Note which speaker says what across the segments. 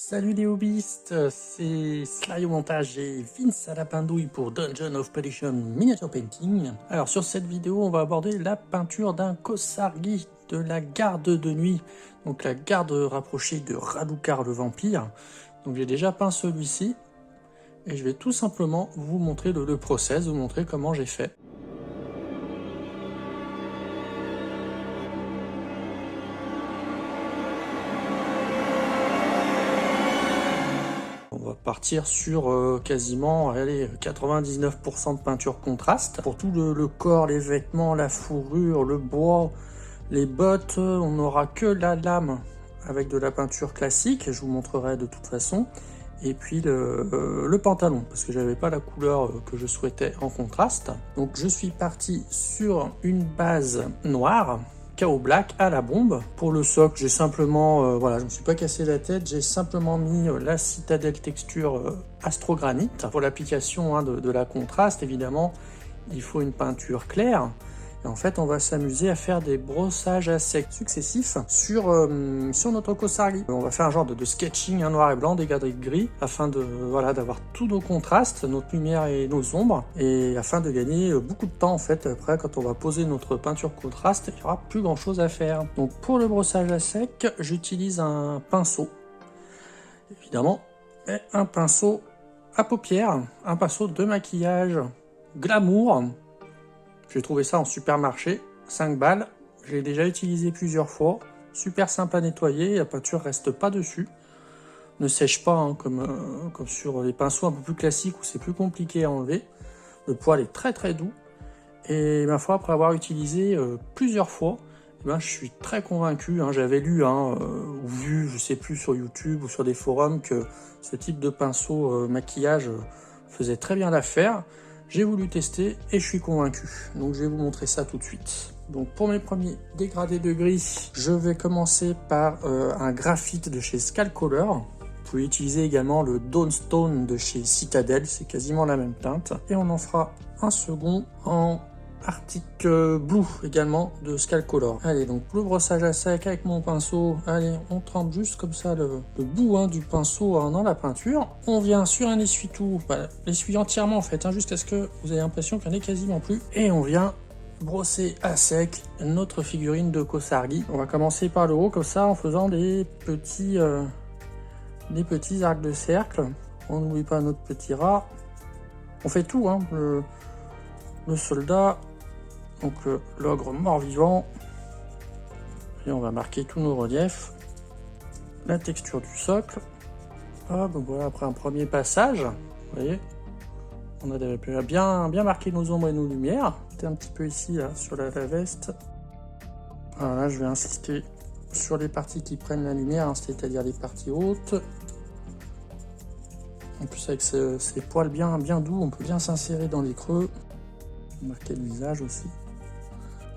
Speaker 1: Salut les hobbyistes, c'est Sly au montage et Vince à la pindouille pour Dungeon of Perdition Miniature Painting. Alors sur cette vidéo, on va aborder la peinture d'un Kosargi de la garde de nuit, donc la garde rapprochée de Radukar le vampire. Donc j'ai déjà peint celui-ci et je vais tout simplement vous montrer le process, vous montrer comment j'ai fait. On va partir sur quasiment allez, 99% de peinture contraste. Pour tout le corps, les vêtements, la fourrure, le bois, les bottes, on n'aura que la lame avec de la peinture classique, je vous montrerai de toute façon. Et puis le pantalon, parce que j'avais pas la couleur que je souhaitais en contraste. Donc je suis parti sur une base noire, Chaos Black à la bombe. Pour le socle, j'ai simplement, voilà, je me suis pas cassé la tête, j'ai simplement mis la Citadel Texture Astrogranite. Pour l'application de la contraste, évidemment, il faut une peinture claire. Et en fait, on va s'amuser à faire des brossages à sec successifs sur notre Kosargi. On va faire un genre de sketching, noir et blanc, des gradés de gris, afin de voilà d'avoir tous nos contrastes, notre lumière et nos ombres, et afin de gagner beaucoup de temps en fait. Après, quand on va poser notre peinture contraste, il n'y aura plus grand chose à faire. Donc pour le brossage à sec, j'utilise un pinceau, évidemment, et un pinceau à paupières, un pinceau de maquillage glamour. J'ai trouvé ça en supermarché, 5 balles, je l'ai déjà utilisé plusieurs fois, super simple à nettoyer, la peinture reste pas dessus, ne sèche pas hein, comme sur les pinceaux un peu plus classiques où c'est plus compliqué à enlever. Le poil est très très doux et ma foi, après avoir utilisé plusieurs fois, je suis très convaincu, hein, j'avais lu ou vu, je sais plus, sur YouTube ou sur des forums que ce type de pinceau maquillage faisait très bien l'affaire. J'ai voulu tester et je suis convaincu. Donc je vais vous montrer ça tout de suite. Donc pour mes premiers dégradés de gris, je vais commencer par un graphite de chez Skullcolor. Vous pouvez utiliser également le Dawnstone de chez Citadel, c'est quasiment la même teinte. Et on en fera un second en Arctic Blue également de Skullcolor. Allez, donc le brossage à sec avec mon pinceau. Allez, on trempe juste comme ça le bout du pinceau dans la peinture. On vient sur un essuie-tout, l'essuie entièrement en fait, jusqu'à ce que vous ayez l'impression qu'il n'y en ait quasiment plus. Et on vient brosser à sec notre figurine de Kosargi. On va commencer par le haut comme ça en faisant des petits arcs de cercle. On n'oublie pas notre petit rat. On fait tout, le soldat. Donc l'ogre mort-vivant, et on va marquer tous nos reliefs, la texture du socle. Donc voilà, après un premier passage, vous voyez, on a bien marqué nos ombres et nos lumières. C'était un petit peu ici là, sur la veste. Alors là, je vais insister sur les parties qui prennent la lumière, c'est-à-dire les parties hautes. En plus avec ces poils bien doux, on peut bien s'insérer dans les creux. Marquer le visage aussi.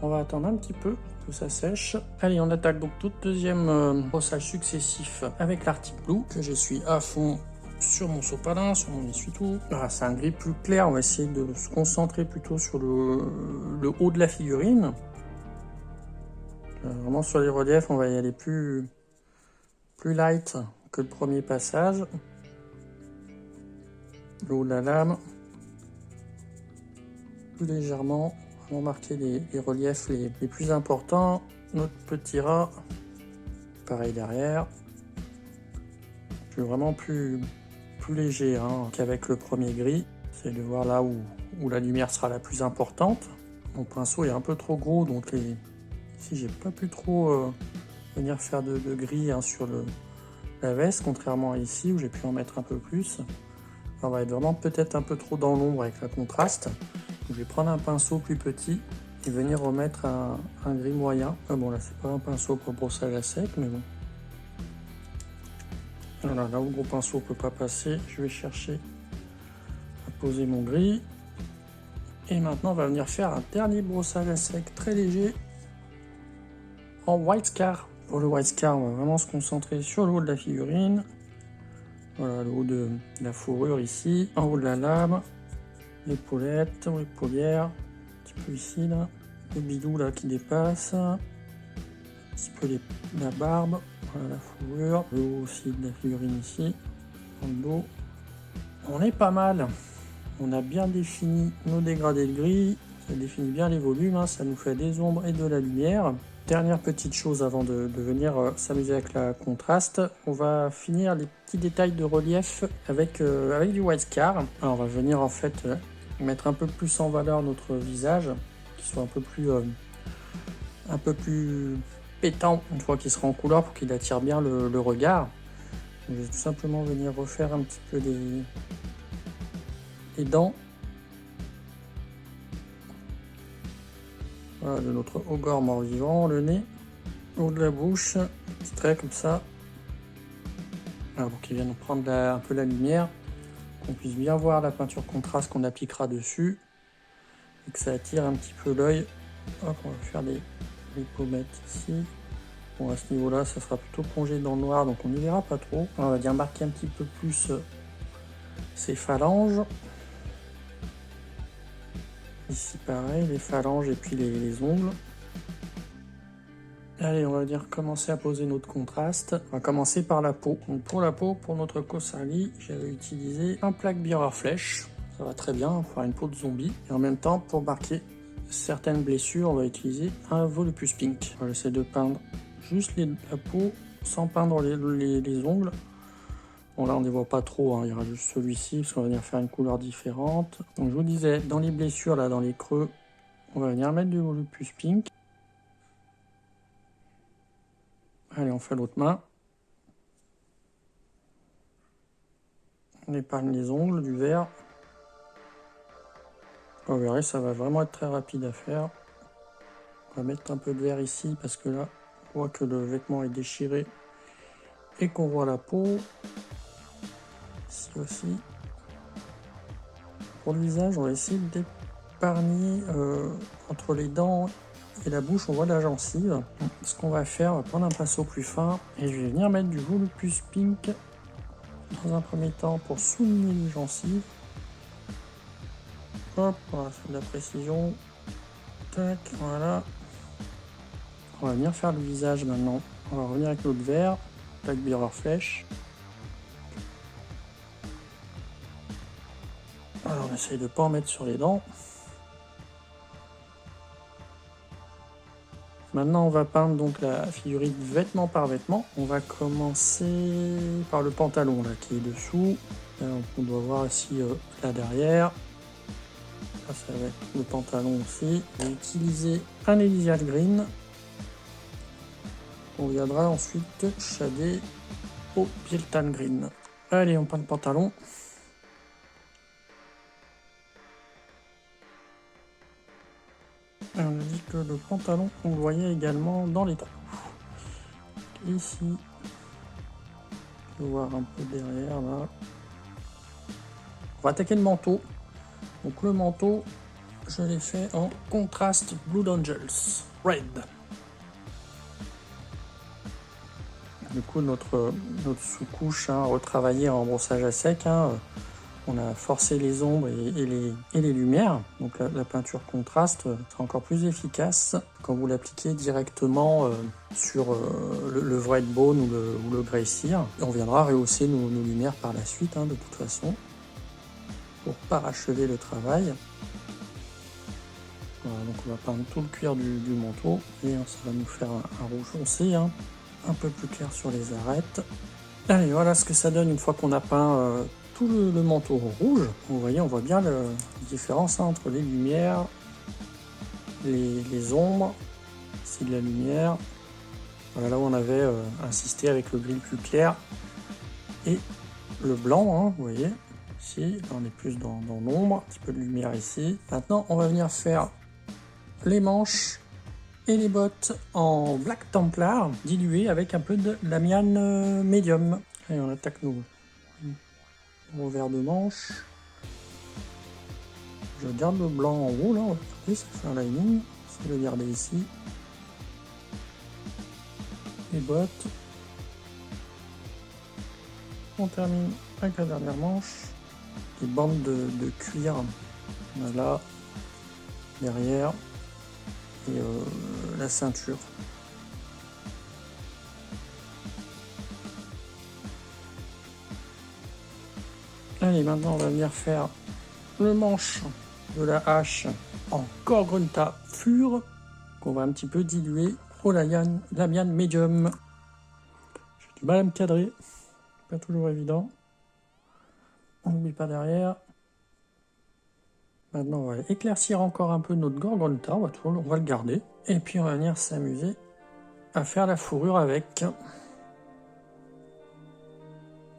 Speaker 1: On va attendre un petit peu que ça sèche. Allez, on attaque donc tout deuxième brossage successif avec l'Arctic Blue que j'essuie à fond sur mon sopalin, sur mon essuie-tout. Voilà, c'est un gris plus clair. On va essayer de se concentrer plutôt sur le haut de la figurine. Vraiment sur les reliefs, on va y aller plus light que le premier passage. Le haut de la lame. Plus légèrement. On va marquer les reliefs les plus importants. Notre petit rat, pareil derrière. Je suis vraiment plus léger qu'avec le premier gris. C'est de voir là où la lumière sera la plus importante. Mon pinceau est un peu trop gros, donc ici j'ai pas pu trop venir faire de gris sur la veste, contrairement à ici où j'ai pu en mettre un peu plus. On va être vraiment peut-être un peu trop dans l'ombre avec la contraste. Je vais prendre un pinceau plus petit et venir remettre un gris moyen. Bon là c'est pas un pinceau pour brossage à sec, mais bon. Voilà, là où le gros pinceau peut pas passer, je vais chercher à poser mon gris. Et maintenant on va venir faire un dernier brossage à sec très léger en White Scar. Pour le White Scar, on va vraiment se concentrer sur le haut de la figurine. Voilà, le haut de la fourrure ici, en haut de la lame. L'épaulette, l'épaulière, un petit peu ici là, le bidou là qui dépasse, petit peu la barbe, voilà, la fourrure, le haut aussi de la figurine ici, dans le dos. On est pas mal. On a bien défini nos dégradés de gris, ça définit bien les volumes, hein, ça nous fait des ombres et de la lumière. Dernière petite chose avant de venir s'amuser avec la contraste, on va finir les petits détails de relief avec du white car. Alors on va venir en fait mettre un peu plus en valeur notre visage, qu'il soit un peu plus pétant une fois qu'il sera en couleur pour qu'il attire bien le regard. Je vais tout simplement venir refaire un petit peu les dents. Voilà, de notre ogre mort-vivant, le nez, le haut de la bouche, petit trait comme ça. Voilà, pour qu'il vienne prendre un peu la lumière, qu'on puisse bien voir la peinture contraste qu'on appliquera dessus et que ça attire un petit peu l'œil. Hop, on va faire les pommettes ici. Bon, à ce niveau-là, ça sera plutôt plongé dans le noir, donc on n'y verra pas trop. Alors, on va bien marquer un petit peu plus ces phalanges. Ici pareil, les phalanges et puis les ongles. Allez, on va dire commencer à poser notre contraste. On va commencer par la peau. Donc pour la peau, pour notre Qosari, j'avais utilisé un plaque Bearer Flèche. Ça va très bien, on va faire une peau de zombie. Et en même temps, pour marquer certaines blessures, on va utiliser un Volupus Pink. On va essayer de peindre juste la peau sans peindre les ongles. Bon là on ne les voit pas trop, hein. Il y aura juste celui-ci parce qu'on va venir faire une couleur différente. Donc je vous disais, dans les blessures, là dans les creux, on va venir mettre du Volupus Pink. Allez, on fait l'autre main. On épargne les ongles, du vert. Vous verrez, ça va vraiment être très rapide à faire. On va mettre un peu de vert ici parce que là, on voit que le vêtement est déchiré et qu'on voit la peau. Ici aussi. Pour le visage, on va essayer d'épargner entre les dents et la bouche, on voit la gencive. Ce qu'on va faire, on va prendre un pinceau plus fin et je vais venir mettre du Volupus Pink dans un premier temps pour souligner les gencives. Hop, on va faire de la précision. Tac, voilà. On va venir faire le visage maintenant. On va revenir avec l'autre vert, plaque Bearer Flèche. Alors on essaye de ne pas en mettre sur les dents. Maintenant on va peindre donc la figurine vêtement par vêtement. On va commencer par le pantalon là qui est dessous. Là, on doit voir ici là derrière. Là, ça va être le pantalon aussi. On va utiliser un Elysian Green. On viendra ensuite shader au Piltan Green. Allez, on peint le pantalon. Et on a dit que le pantalon, on le voyait également dans les trous. Ici, on peut voir un peu derrière là. On va attaquer le manteau. Donc le manteau, je l'ai fait en contraste Blood Angels Red. Du coup, notre sous-couche retravaillée en brossage à sec. On a forcé les ombres et les lumières. Donc la peinture contraste sera encore plus efficace quand vous l'appliquez directement sur le White Bone ou le Grey Seer. Et on viendra rehausser nos lumières par la suite, de toute façon, pour parachever le travail. Voilà, donc on va peindre tout le cuir du manteau et ça va nous faire un rouge foncé, un peu plus clair sur les arêtes. Allez, voilà ce que ça donne une fois qu'on a peint tout le manteau rouge. Vous voyez, on voit bien la différence entre les lumières, les ombres, ici de la lumière. Voilà, là où on avait insisté avec le gris plus clair et le blanc, vous voyez. Ici, là on est plus dans l'ombre, un petit peu de lumière ici. Maintenant, on va venir faire les manches et les bottes en Black Templar, dilué avec un peu de l'amiane médium. Et on attaque mon vert de manche. Je garde le blanc en haut, là, on va regarder, ça fait un lining. Je vais le garder ici. Les bottes. On termine avec la dernière manche. Les bandes de cuir, là, derrière. Et la ceinture. Allez, maintenant on va venir faire le manche de la hache en Gore-Grunta Fur qu'on va un petit peu diluer au lamian médium. J'ai du mal à me cadrer, pas toujours évident. On n'oublie pas derrière. Maintenant on va éclaircir encore un peu notre Gore-Grunta, on va le garder. Et puis on va venir s'amuser à faire la fourrure avec.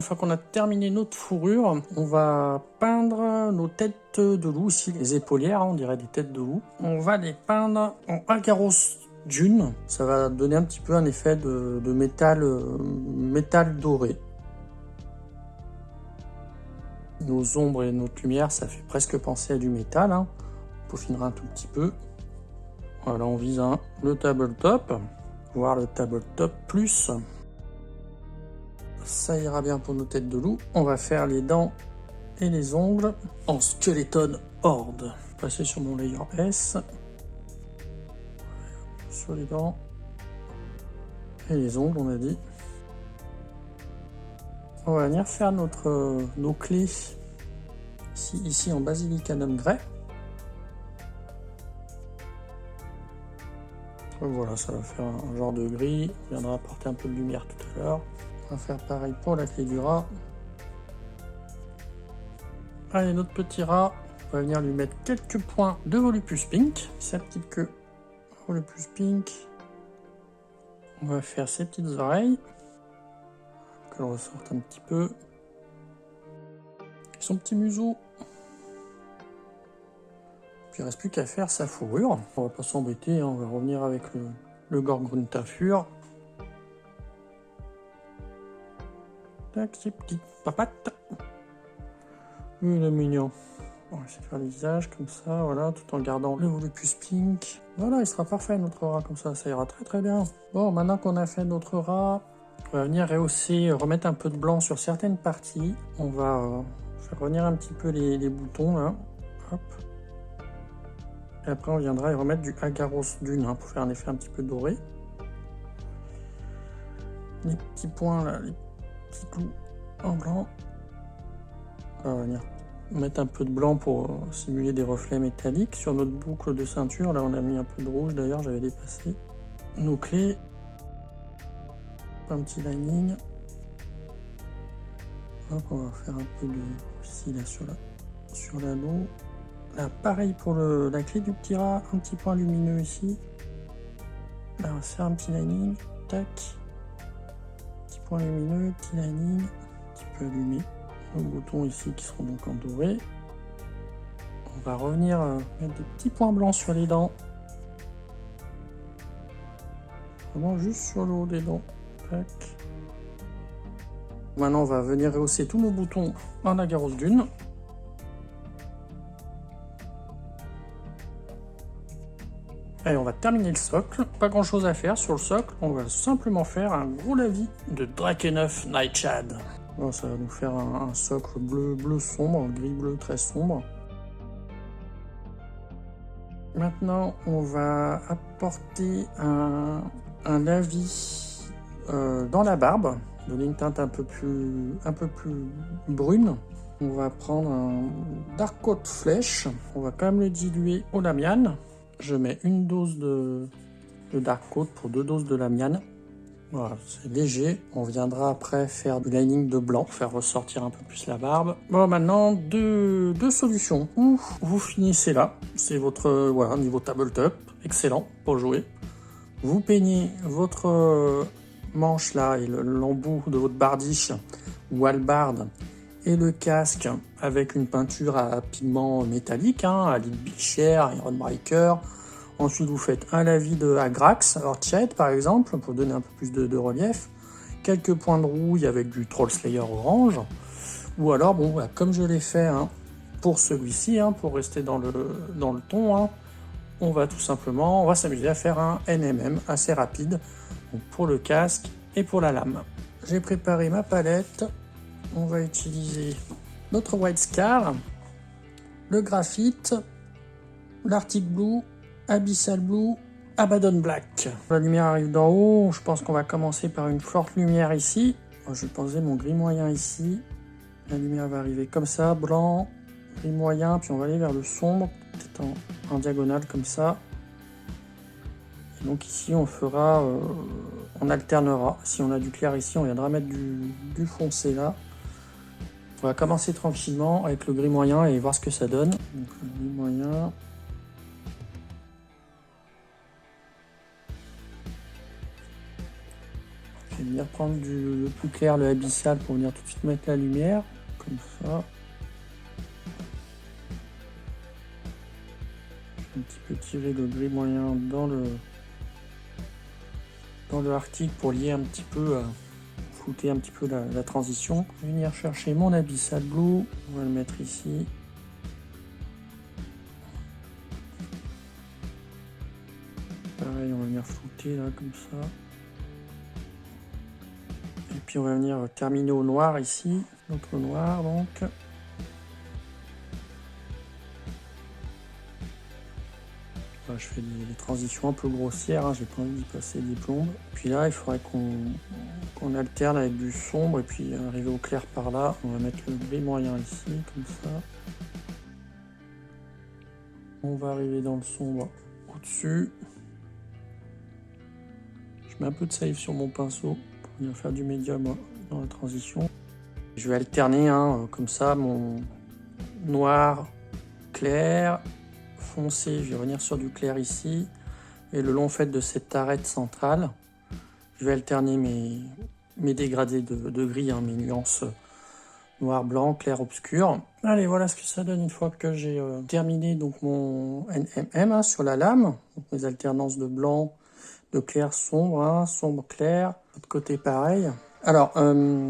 Speaker 1: Une fois qu'on a terminé notre fourrure, on va peindre nos têtes de loup, ici les épaulières, on dirait des têtes de loup. On va les peindre en agaros dune, ça va donner un petit peu un effet de métal doré. Nos ombres et notre lumière, ça fait presque penser à du métal, hein. On peaufinera un tout petit peu. Voilà, on vise le tabletop, voire le tabletop plus. Ça ira bien pour nos têtes de loup. On va faire les dents et les ongles en Skeleton Horde. Passer sur mon layer S. Sur les dents et les ongles, on a dit. On va venir faire nos clés ici en Basilicanum Grey. Voilà, ça va faire un genre de gris. On viendra apporter un peu de lumière tout à l'heure. On va faire pareil pour la clé du rat. Allez, notre petit rat, on va venir lui mettre quelques points de Volupus Pink. Sa petite queue, Volupus Pink. On va faire ses petites oreilles. Qu'elle ressorte un petit peu. Et son petit museau. Puis il ne reste plus qu'à faire sa fourrure. On va pas s'embêter, hein, on va revenir avec le Gore-Grunta Fur. Tac, ces petites papates. Il est mignon. On va essayer de faire le visage comme ça, voilà, tout en gardant le Volupus Pink. Voilà, il sera parfait notre rat comme ça ira très très bien. Bon, maintenant qu'on a fait notre rat, on va venir rehausser, remettre un peu de blanc sur certaines parties. On va faire revenir un petit peu les boutons là. Hop. Et après on viendra y remettre du agaros dune hein, pour faire un effet un petit peu doré. Les petits points là, les petits clous en blanc. On va venir mettre un peu de blanc pour simuler des reflets métalliques. Sur notre boucle de ceinture, là on a mis un peu de rouge d'ailleurs, j'avais dépassé. Nos clés. Un petit lining. Hop, on va faire un peu de ici là sur l'anneau. Là pareil pour la clé du petit rat, un petit point lumineux ici. Là on va faire un petit lining. Tac. Petit point lumineux, petit lining, un petit peu allumé. Nos boutons ici qui seront donc en doré. On va revenir mettre des petits points blancs sur les dents. Vraiment juste sur le haut des dents. Tac. Maintenant on va venir rehausser tous nos boutons en agaros dune. Allez, on va terminer le socle. Pas grand chose à faire sur le socle. On va simplement faire un gros lavis de Drakenhof Nightshade. Bon, ça va nous faire un socle bleu sombre, un gris bleu très sombre. Maintenant, on va apporter un lavis dans la barbe, donner une teinte un peu plus brune. On va prendre un Dark Coat Flèche. On va quand même le diluer au lamian. Je mets une dose de Dark Coat pour 2 doses de lamian. Voilà, c'est léger. On viendra après faire du lining de blanc, faire ressortir un peu plus la barbe. Bon, maintenant, deux solutions. Ou vous finissez là. C'est votre niveau tabletop. Excellent pour jouer. Vous peignez votre manche là et l'embout de votre bardiche ou hallebarde et le casque avec une peinture à pigment métallique, hein, à Lidbicher, Ironbreaker. Ensuite, vous faites un lavis de Agrax, Orchid par exemple, pour donner un peu plus de relief. Quelques points de rouille avec du Troll Slayer orange. Ou alors, bon, voilà, comme je l'ai fait hein, pour celui-ci, hein, pour rester dans le ton, hein, on va s'amuser à faire un NMM assez rapide donc pour le casque et pour la lame. J'ai préparé ma palette. On va utiliser notre White Scar, le graphite, l'Arctic Blue, Abyssal Blue, Abaddon Black. La lumière arrive d'en haut, je pense qu'on va commencer par une forte lumière ici. Je vais poser mon gris moyen ici, La lumière va arriver comme ça, blanc, gris moyen, puis on va aller vers le sombre, peut-être en diagonale comme ça. Et donc ici on fera, on alternera. Si on a du clair ici, on viendra mettre du foncé là. On va commencer tranquillement avec le gris moyen et voir ce que ça donne. Donc le gris moyen. Je vais venir prendre le plus clair, le abyssal, pour venir tout de suite mettre la lumière, comme ça. Je vais un petit peu tirer le gris moyen dans le arctique pour lier un petit peu, flouter un petit peu la transition. Je vais venir chercher mon abyssal blue, on va le mettre ici. Pareil, on va venir flouter là comme ça. Et puis on va venir terminer au noir ici, notre noir donc. Je fais des transitions un peu grossières, hein, j'ai pas envie d'y passer des plombes. Puis là, il faudrait qu'on alterne avec du sombre et puis arriver au clair par là. On va mettre le gris moyen ici, comme ça. On va arriver dans le sombre au-dessus. Je mets un peu de save sur mon pinceau pour venir faire du médium dans la transition. Je vais alterner comme ça mon noir, clair, foncé. Je vais revenir sur du clair ici. Et le long fait de cette arête centrale, je vais alterner mes dégradés de gris, mes nuances noir, blanc, clair, obscur. Allez, voilà ce que ça donne une fois que j'ai terminé donc mon NMM sur la lame. Donc mes alternances de blanc, de clair, sombre, sombre, clair. De l'autre côté, pareil. Alors,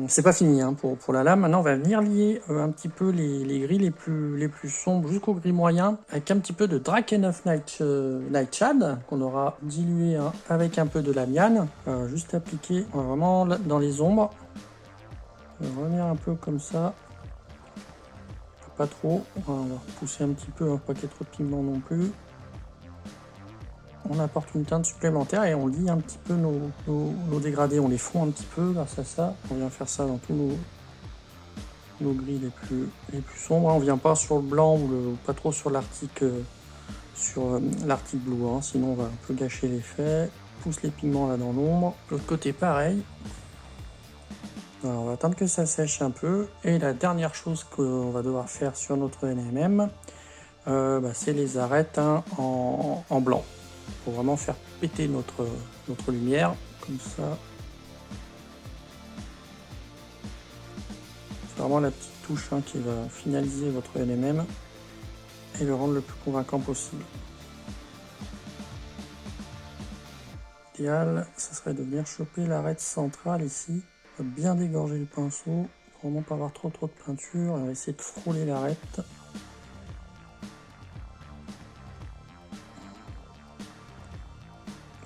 Speaker 1: c'est pas fini pour la lame. Maintenant, on va venir lier un petit peu les gris les plus sombres jusqu'au gris moyen avec un petit peu de Draken of Nightshade qu'on aura dilué avec un peu de lamiane. Juste appliqué vraiment là, dans les ombres. On va revenir un peu comme ça. Pas trop. On va repousser un petit peu, pas qu'il y ait trop de pigments non plus. On apporte une teinte supplémentaire et on lie un petit peu nos dégradés, on les fond un petit peu grâce à ça. On vient faire ça dans tous nos gris les plus sombres. On vient pas sur le blanc ou pas trop sur l'arctique blue, sinon on va un peu gâcher l'effet. Pousse les pigments là dans l'ombre. De l'autre côté pareil. Alors, on va attendre que ça sèche un peu. Et la dernière chose qu'on va devoir faire sur notre NMM, c'est les arêtes en blanc. Pour vraiment faire péter notre lumière, comme ça. C'est vraiment la petite touche qui va finaliser votre NMM et le rendre le plus convaincant possible. L'idéal, ça serait de venir choper l'arête centrale ici, bien dégorger le pinceau, pour vraiment pas avoir trop de peinture, et on va essayer de frôler l'arête.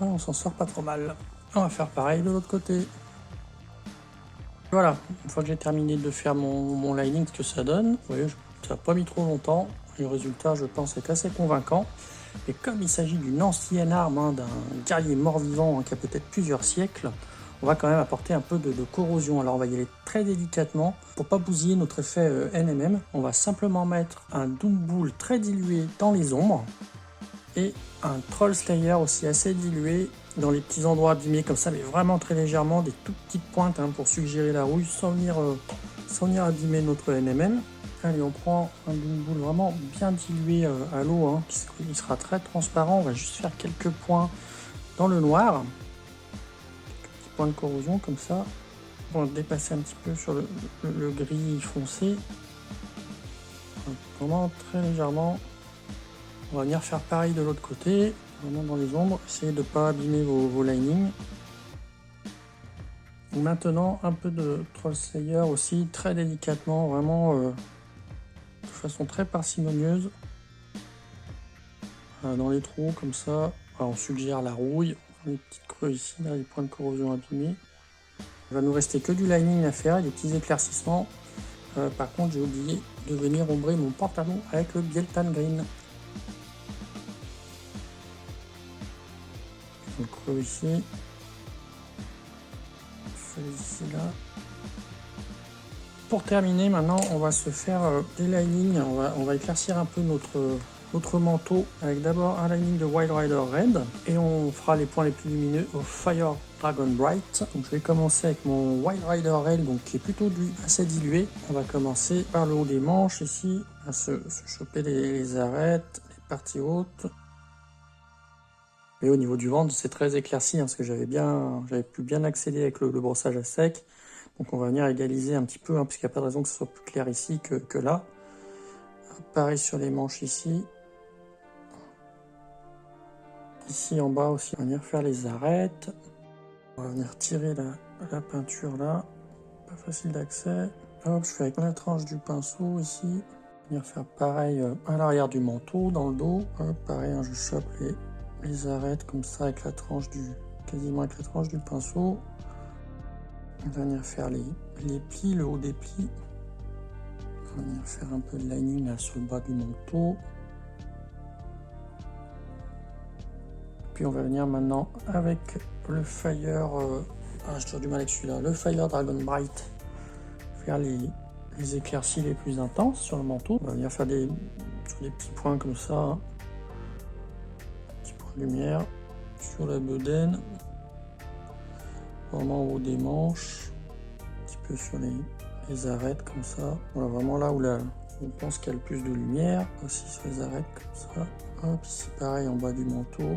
Speaker 1: On s'en sort pas trop mal. On va faire pareil de l'autre côté. Voilà, une fois que j'ai terminé de faire mon lining, ce que ça donne, vous voyez, ça n'a pas mis trop longtemps. Le résultat, je pense, est assez convaincant. Et comme il s'agit d'une ancienne arme, d'un guerrier mort-vivant qui a peut-être plusieurs siècles, on va quand même apporter un peu de corrosion. Alors on va y aller très délicatement. Pour pas bousiller notre effet NMM, on va simplement mettre un Doom Bull très dilué dans les ombres. Et un Troll Slayer aussi assez dilué dans les petits endroits abîmés comme ça, mais vraiment très légèrement, des toutes petites pointes pour suggérer la rouille sans venir abîmer notre NMM. Allez, on prend un Doom Bull vraiment bien dilué à l'eau, il sera très transparent. On va juste faire quelques points dans le noir, quelques petits points de corrosion comme ça. On va dépasser un petit peu sur le gris foncé, vraiment très légèrement. On va venir faire pareil de l'autre côté, vraiment dans les ombres, essayez de ne pas abîmer vos linings. Maintenant, un peu de Troll Slayer aussi, très délicatement, vraiment de façon très parcimonieuse. Dans les trous, comme ça, on suggère la rouille, les petites creux ici, là, les points de corrosion abîmés. Il va nous rester que du lining à faire et des petits éclaircissements. Par contre, j'ai oublié de venir ombrer mon pantalon avec le Bieltan Green. Le creux ici, celui-ci là, pour terminer, maintenant, on va se faire des linings. On va éclaircir un peu notre manteau avec d'abord un lining de Wild Rider Red et on fera les points les plus lumineux au Fire Dragon Bright. Donc je vais commencer avec mon Wild Rider Red, donc qui est plutôt assez dilué. On va commencer par le haut des manches ici, à se choper les arêtes, les parties hautes. Et au niveau du ventre, c'est très éclairci, hein, parce que j'avais pu bien accéder avec le brossage à sec. Donc on va venir égaliser un petit peu, hein, parce qu'il n'y a pas de raison que ce soit plus clair ici que là. Pareil sur les manches ici. Ici en bas aussi, on va venir faire les arêtes. On va venir tirer la peinture là. Pas facile d'accès. Hop, je fais avec la tranche du pinceau ici. On va venir faire pareil à l'arrière du manteau, dans le dos. Hop, pareil, hein, je chope les arêtes comme ça avec la tranche quasiment avec la tranche du pinceau. On va venir faire les plis, le haut des plis. On va venir faire un peu de lining là sur le bas du manteau. Puis on va venir maintenant avec le Fire, j'ai toujours du mal avec celui-là, le Fire Dragon Bright, faire les éclaircies les plus intenses sur le manteau. On va venir faire sur des petits points comme ça, hein. Petits points de lumière sur la bedaine, vraiment au haut des manches, un petit peu sur les arêtes comme ça. Voilà, vraiment là où on pense qu'il y a le plus de lumière, aussi sur les arêtes comme ça. Hop, ici pareil en bas du manteau.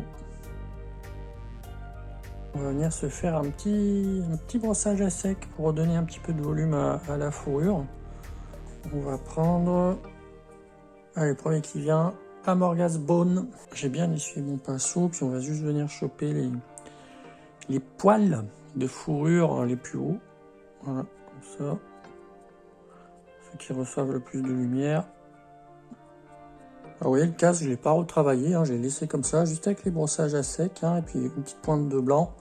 Speaker 1: On va venir se faire un petit brossage à sec pour redonner un petit peu de volume à la fourrure. On va prendre, allez, le premier qui vient, Amorgas Bone. J'ai bien essuyé mon pinceau, puis on va juste venir choper les poils de fourrure les plus hauts. Voilà, comme ça. Ceux qui reçoivent le plus de lumière. Alors, vous voyez, le casque, je ne l'ai pas retravaillé, hein, je l'ai laissé comme ça, juste avec les brossages à sec, hein, et puis une petite pointe de blanc.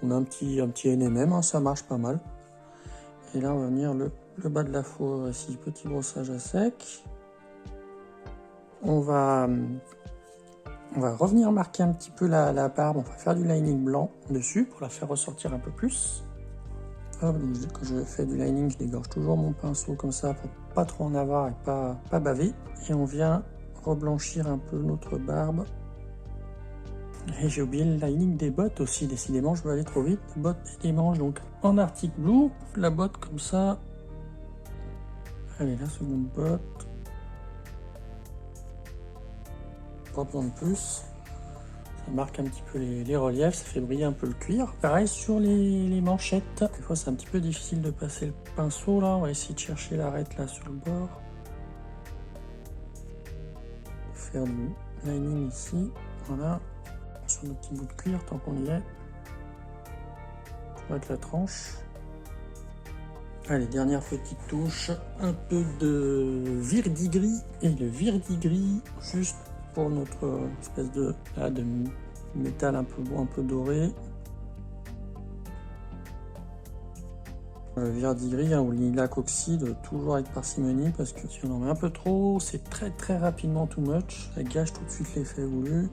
Speaker 1: On a un petit NMM, hein, ça marche pas mal. Et là, on va venir le bas de la fourrure ici, petit brossage à sec. On va revenir marquer un petit peu la barbe, on va faire du lining blanc dessus pour la faire ressortir un peu plus. Hop, donc quand je fais du lining, je dégorge toujours mon pinceau comme ça pour pas trop en avoir et pas baver. Et on vient reblanchir un peu notre barbe. Et j'ai oublié le lining des bottes aussi, décidément je vais aller trop vite. Les bottes et les manches, donc en Arctic Blue, la botte comme ça. Allez, la seconde botte. Pas besoin de plus. Ça marque un petit peu les reliefs, ça fait briller un peu le cuir. Pareil sur les manchettes. Des fois c'est un petit peu difficile de passer le pinceau là. On va essayer de chercher l'arête là sur le bord. Faire du lining ici. Voilà. Sur nos petits bouts de cuir tant qu'on y est. Avec la tranche. Allez, dernière petite touche. Un peu de verdigris. Et le verdigris juste pour notre espèce de métal un peu doré. Le verdigris ou le lilac oxyde, toujours avec parcimonie, parce que si on en met un peu trop, c'est très rapidement too much. Ça gâche tout de suite l'effet voulu.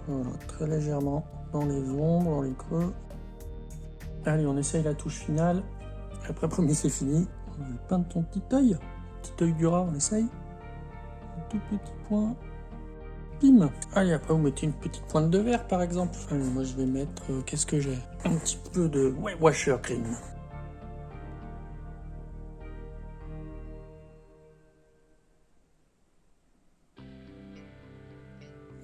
Speaker 1: Voilà, très légèrement dans les ombres, dans les creux. Allez, on essaye la touche finale. Après, promis, c'est fini. On va peindre ton petit œil du rat, on essaye. Un tout petit point. Bim. Allez, après, vous mettez une petite pointe de vert, par exemple. Allez, moi, je vais mettre, qu'est-ce que j'ai? Un petit peu de washer cream.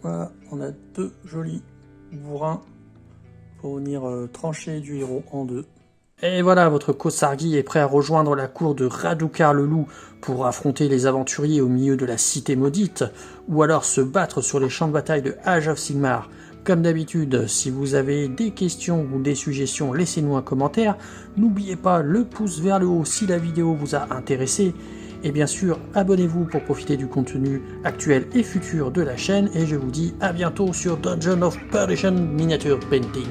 Speaker 1: Voilà, on a deux jolis bourrins pour venir trancher du héros en deux. Et voilà, votre Kosargi est prêt à rejoindre la cour de Radukar le loup pour affronter les aventuriers au milieu de la cité maudite, ou alors se battre sur les champs de bataille de Age of Sigmar. Comme d'habitude, si vous avez des questions ou des suggestions, laissez-nous un commentaire. N'oubliez pas le pouce vers le haut si la vidéo vous a intéressé. Et bien sûr, abonnez-vous pour profiter du contenu actuel et futur de la chaîne. Et je vous dis à bientôt sur Dungeon of Perdition Miniature Painting.